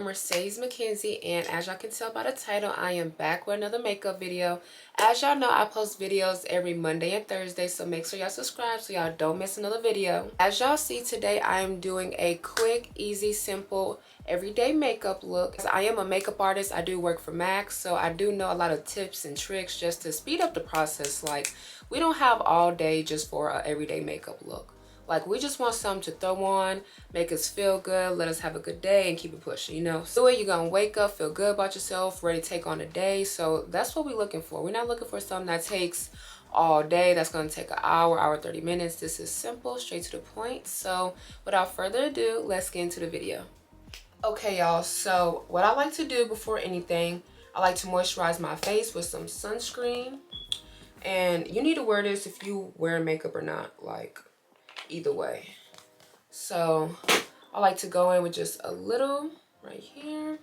Mercedes McKenzie, and as y'all can tell by the title, I am back with another makeup video. As y'all know, I post videos every Monday and Thursday, so make sure y'all subscribe so y'all don't miss another video. As y'all see today, I am doing a quick, easy, simple, everyday makeup look. As I am a makeup artist, I do work for MAC, so I do know a lot of tips and tricks just to speed up the process. Like, we don't have all day just for an everyday makeup look. Like, we just want something to throw on, make us feel good, let us have a good day, and keep it pushing, you know? So you're gonna wake up, feel good about yourself, ready to take on the day. So that's what we're looking for. We're not looking for something that takes all day, that's gonna take an hour, 30 minutes. This is simple, straight to the point. So without further ado, let's get into the video. Okay, y'all, so what I like to do before anything, I like to moisturize my face with some sunscreen. And you need to wear this if you wear makeup or not, like, either way. So I like to go in with just a little right here.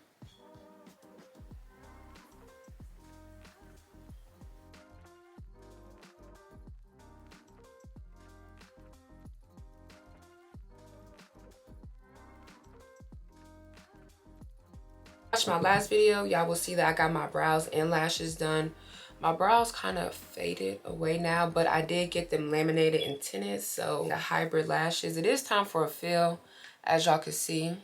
Watch my last video, y'all will see that I got my brows and lashes done. My brows kind of faded away now, but I did get them laminated and tinted, so the hybrid lashes. It is time for a fill, as y'all can see.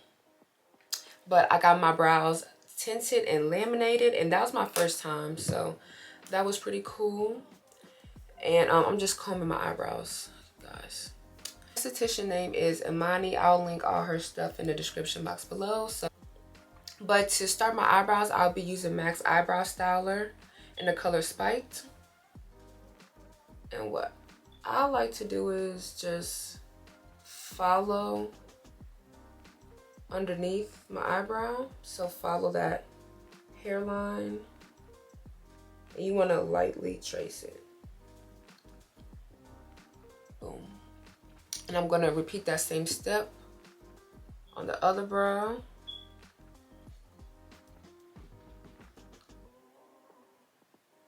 But I got my brows tinted and laminated, and that was my first time, so that was pretty cool. And I'm just combing my eyebrows, guys. The esthetician name is Imani. I'll link all her stuff in the description box below. But to start my eyebrows, I'll be using MAC's Eyebrow Styler in the color Spiked. And what I like to do is just follow underneath my eyebrow. So follow that hairline. And you want to lightly trace it. Boom. And I'm going to repeat that same step on the other brow.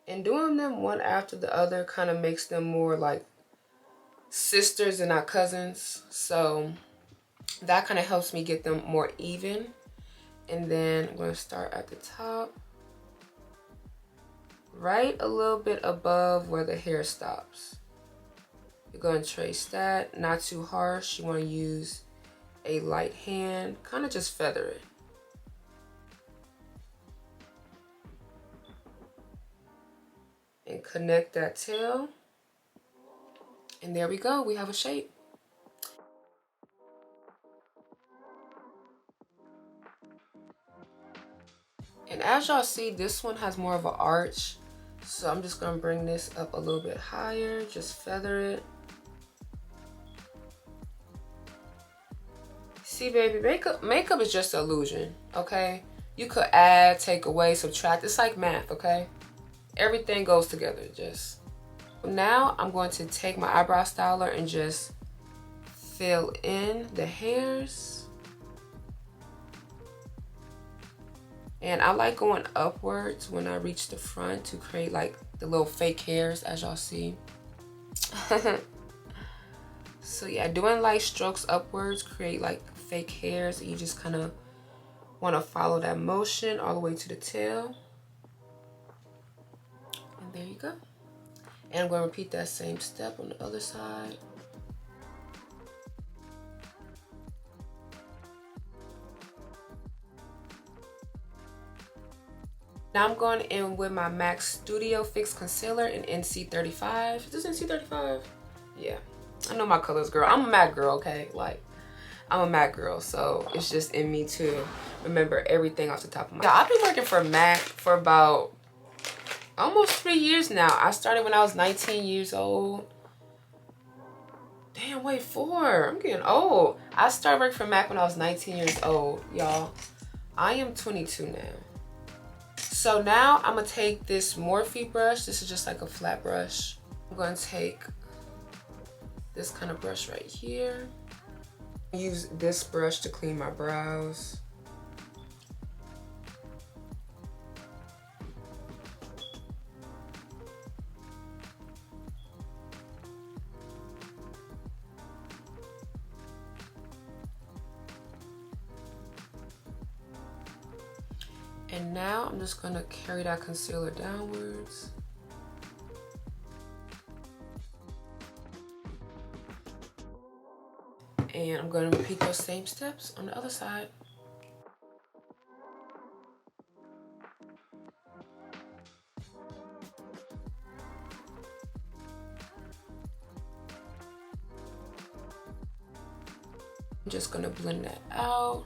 And doing them one after the other kind of makes them more like sisters and not cousins. So that kind of helps me get them more even. And then I'm going to start at the top. Right a little bit above where the hair stops. You're going to trace that. Not too harsh. You want to use a light hand. Kind of just feather it. And connect that tail. And there we go. We have a shape. And as y'all see, this one has more of an arch. So I'm just going to bring this up a little bit higher. Just feather it. See, baby, makeup is just an illusion, okay? You could add, take away, subtract. It's like math, okay? Everything goes together, just. Now I'm going to take my eyebrow styler and just fill in the hairs. And I like going upwards when I reach the front to create like the little fake hairs, as y'all see. So yeah, doing light strokes upwards create like fake hairs. You just kind of want to follow that motion all the way to the tail. And there you go. And I'm going to repeat that same step on the other side. Now I'm going in with my MAC Studio Fix Concealer in NC35. Is this NC35? Yeah. I know my colors, girl. I'm a MAC girl, okay? Like, I'm a MAC girl, so it's just in me to remember everything off the top of my head. I've been working for MAC for about almost 3 years now. I started when I was 19 years old. Damn, wait, 4. I'm getting old. I started working for MAC when I was 19 years old, y'all. I am 22 now. So now I'm going to take this Morphe brush. This is just like a flat brush. I'm going to take this kind of brush right here. Use this brush to clean my brows. And now I'm just gonna carry that concealer downwards. And I'm gonna repeat those same steps on the other side. I'm just gonna blend that out.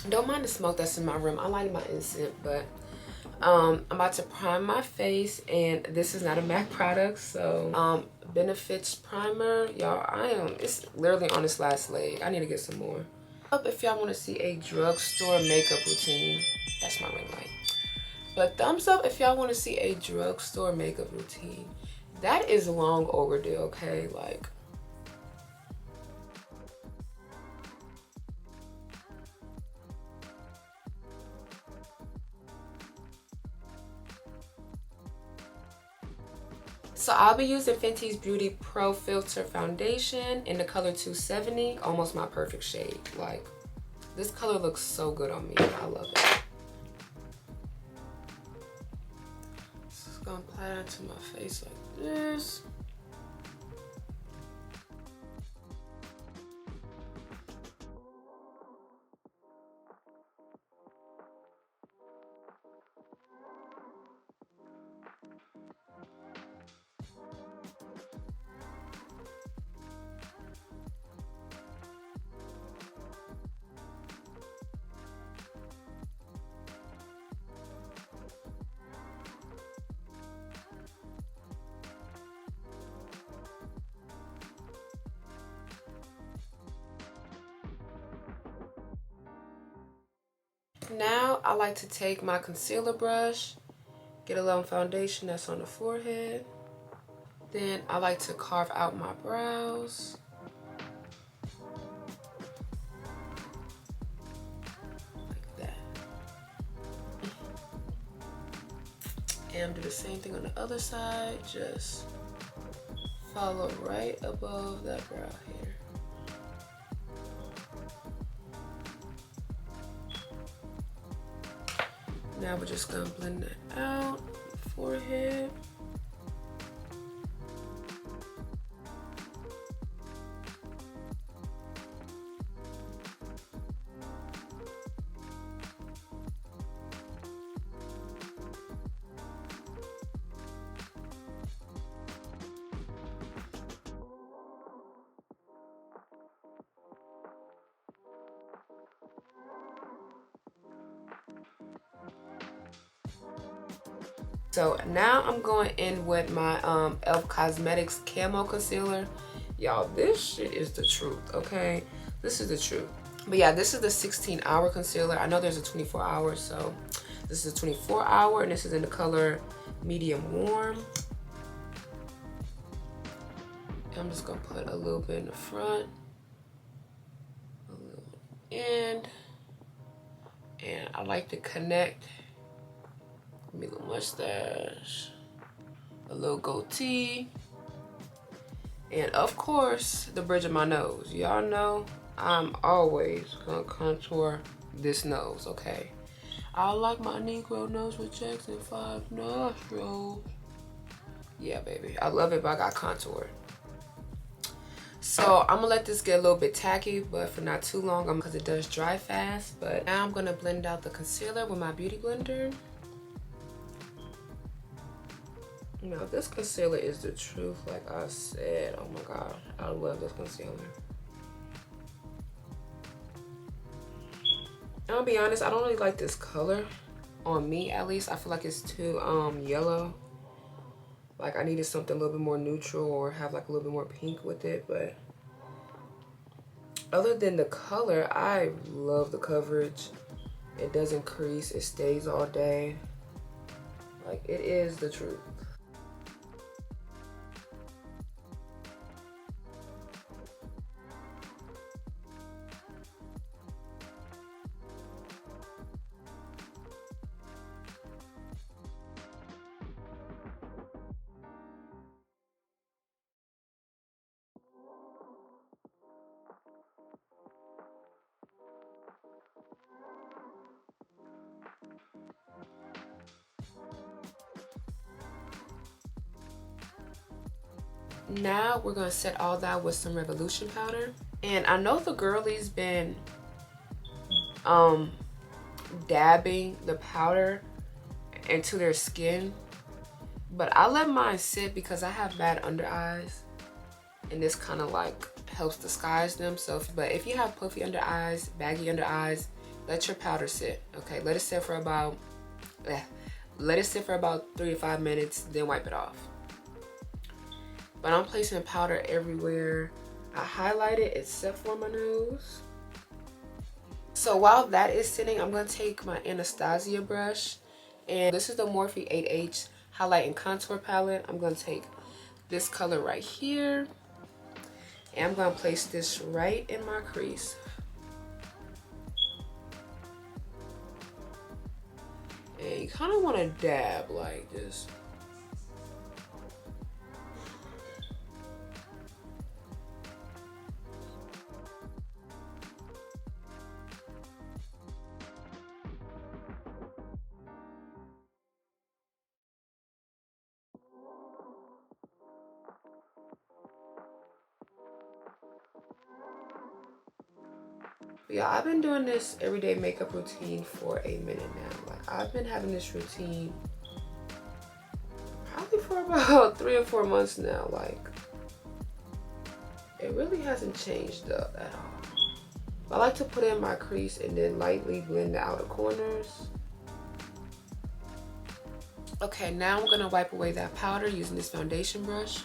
Don't mind the smoke that's in my room. I like my incense, but I'm about to prime my face, and this is not a MAC product, so Benefits primer, y'all. It's literally on its last leg. I need to get some more. If y'all want to see a drugstore makeup routine, that's my ring light. But thumbs up if y'all want to see a drugstore makeup routine. That is long overdue, okay? Like, so I'll be using Fenty's Beauty Pro Filter Foundation in the color 270. Almost my perfect shade. Like, this color looks so good on me. I love it. Just gonna apply that to my face like this. Now I like to take my concealer brush, get a little foundation that's on the forehead. Then I like to carve out my brows. Like that. And do the same thing on the other side. Just follow right above that brow hair. Now we're just gonna blend that out, forehead. So now I'm going in with my e.l.f. Cosmetics Camo Concealer. Y'all, this shit is the truth, okay? This is the truth. But yeah, this is the 16-hour concealer. I know there's a 24-hour, so this is a 24-hour, and this is in the color medium warm. I'm just gonna put a little bit in the front, a little end, and I like to connect. Give me a little mustache, a little goatee, and of course the bridge of my nose. Y'all know I'm always gonna contour this nose, okay? I like my Negro nose with Jackson 5 nostrils. Yeah, baby, I love it, but I got contour. So I'm gonna let this get a little bit tacky, but for not too long, because it does dry fast. But now I'm gonna blend out the concealer with my beauty blender. Now this concealer is the truth, like I said. Oh my god, I love this concealer. I'll be honest, I don't really like this color on me, at least. I feel like it's too yellow. Like I needed something a little bit more neutral or have like a little bit more pink with it. But other than the color, I love the coverage. It doesn't crease, it stays all day. Like, it is the truth. Now we're gonna set all that with some Revolution powder. And I know the girlies been dabbing the powder into their skin, but I let mine sit because I have bad under eyes, and this kind of like helps disguise them. So but if you have puffy under eyes, baggy under eyes, let your powder sit. Okay, let it sit for about 3 to 5 minutes, then wipe it off. But I'm placing powder everywhere. I highlight it except for my nose. So while that is sitting, I'm going to take my Anastasia brush. And this is the Morphe 8H Highlight and Contour Palette. I'm going to take this color right here. And I'm going to place this right in my crease. And you kind of want to dab like this. Yeah, I've been doing this everyday makeup routine for a minute now. Like, I've been having this routine probably for about 3 or 4 months now. Like, it really hasn't changed up at all. I like to put in my crease and then lightly blend the outer corners. Okay, now I'm gonna wipe away that powder using this foundation brush.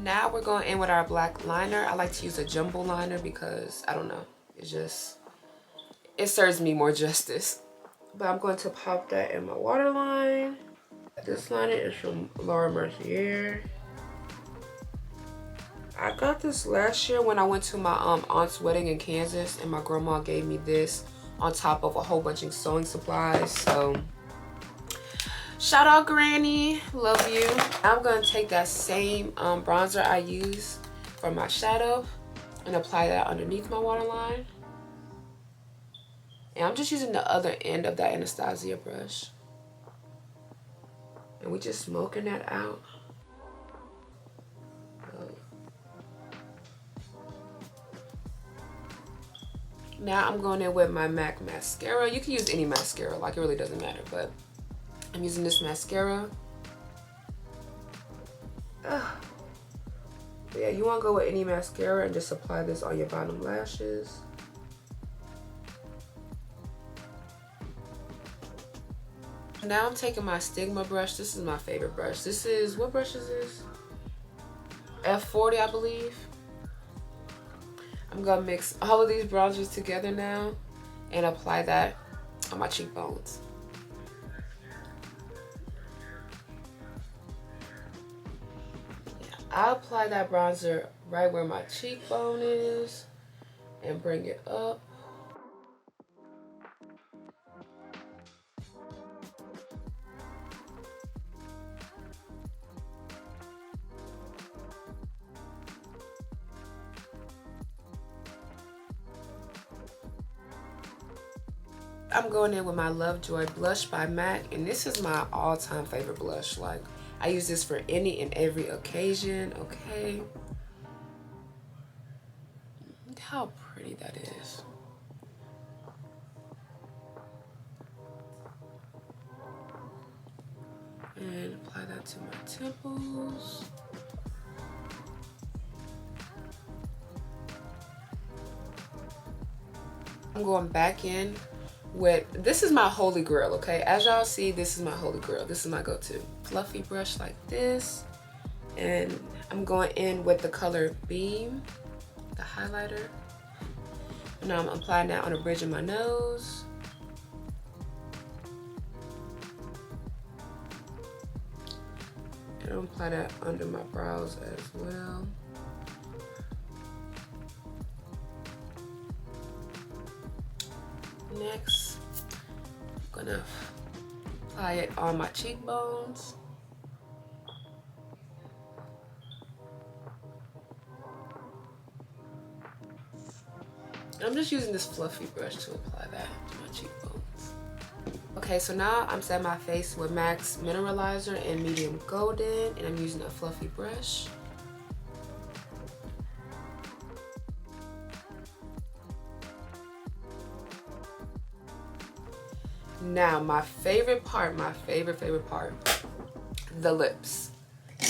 Now we're going in with our black liner. I like to use a jumbo liner because, I don't know, it serves me more justice. But I'm going to pop that in my waterline. This liner is from Laura Mercier. I got this last year when I went to my aunt's wedding in Kansas, and my grandma gave me this on top of a whole bunch of sewing supplies. So shout out Granny, love you. I'm gonna take that same bronzer I use for my shadow and apply that underneath my waterline. And I'm just using the other end of that Anastasia brush. And we just smoking that out. Now I'm going in with my MAC mascara. You can use any mascara, like it really doesn't matter, but I'm using this mascara. Yeah, you want to go with any mascara and just apply this on your bottom lashes. Now I'm taking my Stigma brush. This is my favorite brush. This is, what brush is this? F40, I believe. I'm gonna mix all of these bronzers together now and apply that on my cheekbones. Yeah, I apply that bronzer right where my cheekbone is and bring it up. I'm going in with my Lovejoy blush by MAC, and this is my all-time favorite blush. Like, I use this for any and every occasion, okay? Look how pretty that is. And apply that to my temples. I'm going back in with, this is my holy grail, okay? As y'all see, this is my holy grail. This is my go-to. Fluffy brush like this. And I'm going in with the color Beam, the highlighter. And now I'm applying that on the bridge of my nose. And I'm applying that under my brows as well. Next, I'm gonna apply it on my cheekbones. I'm just using this fluffy brush to apply that to my cheekbones. Okay, so now I'm setting my face with MAC's Mineralizer in medium golden, and I'm using a fluffy brush. Now, my favorite part, the lips.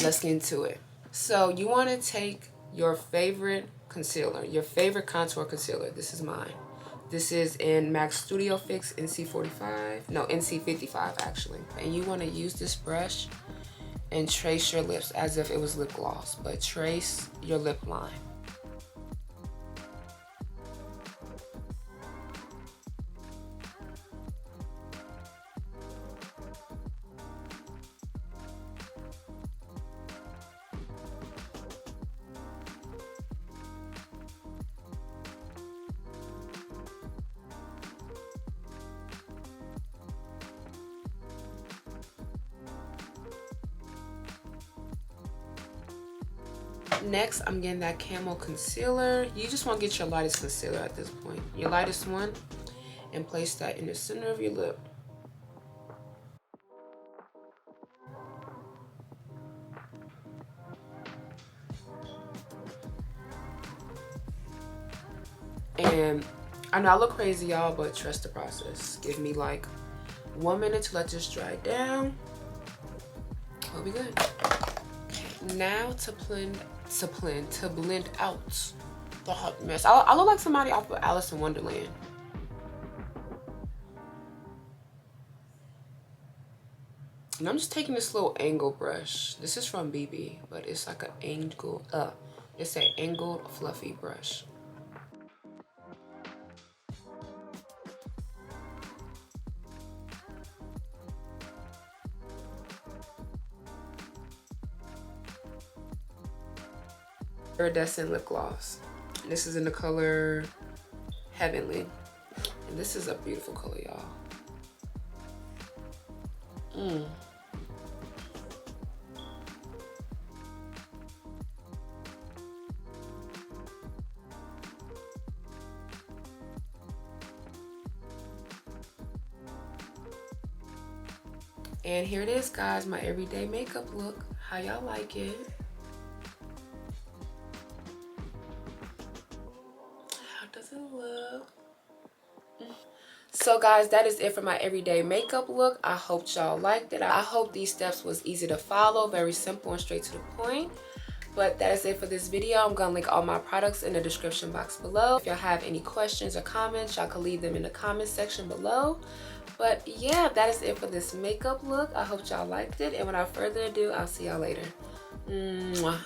Let's get into it. So you want to take your favorite concealer, your favorite contour concealer. This is mine. This is in MAC Studio Fix NC45, no, NC55 actually. And you want to use this brush and trace your lips as if it was lip gloss, but trace your lip line. Next, I'm getting that Camo concealer. You just want to get your lightest concealer at this point. Your lightest one, and place that in the center of your lip. And I know I look crazy, y'all, but trust the process. Give me like 1 minute to let this dry down. We'll be good. Okay, now to blend out the hot mess. I look like somebody off of Alice in Wonderland. And I'm just taking this little angle brush. This is from BB, but it's like an angled, it's an angled fluffy brush. Iridescent lip gloss. This is in the color Heavenly. And this is a beautiful color, y'all. And here it is, guys, my everyday makeup look. How y'all like it? How does it look? So guys, that is it for my everyday makeup look. I hope y'all liked it. I hope these steps was easy to follow, very simple and straight to the point. But that is it for this video. I'm gonna link all my products in the description box below. If y'all have any questions or comments, y'all can leave them in the comment section below. But yeah, that is it for this makeup look. I hope y'all liked it, and without further ado, I'll see y'all later. Mwah.